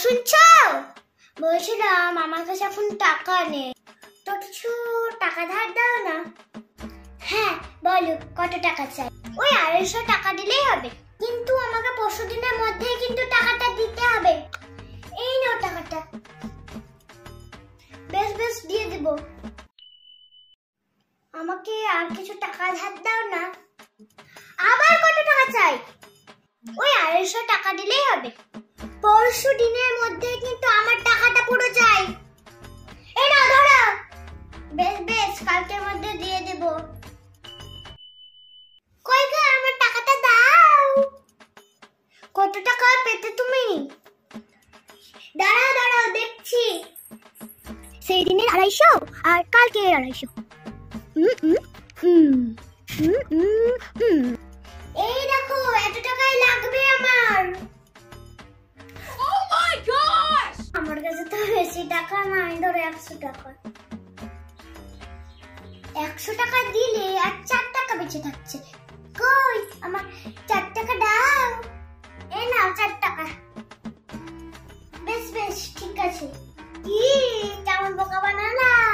শুনছো? বলছিলাম আমার কাছে এখন টাকা নেই, তো কিছু টাকা ধার দাও না। হ্যাঁ বলো, কত টাকা চাই? ওই 250 টাকা দিলেই হবে, কিন্তু আমাকে 5 দিনের মধ্যেই কিন্তু টাকাটা দিতে হবে। এই নাও টাকাটা। বেশ বেশ দিয়ে দেব। আমাকে আর কিছু টাকা ধার দাও না। আবার কত টাকা চাই? ওই 250 টাকা দিলেই হবে, 5 দিনের মধ্যে কিন্তু আমার টাকাটা পুরো চাই। এই নাও ধরো। বেশ বেশ, কালকের মধ্যে দিয়ে দেব। কই গো, আমার টাকাটা দাও। কত টাকা পেতে তুমি? দাঁড়াও দাঁড়াও, দেখছি। সেই দিনের 250 আর কালকের 250। এই দেখো, এত টাকাই লাগবে আমার। Oh my gosh! আমার কাছে তো বেশি টাকা নাই, ধরো 100 টাকা। 100 টাকা দিলে আর 4 টাকা বেঁচে থাকছে। কই আমার 4 টাকা দাও। এই নাও 4 টাকা। বেশ বেশ, ঠিক আছে। কি কেমন বোকা বানালাম।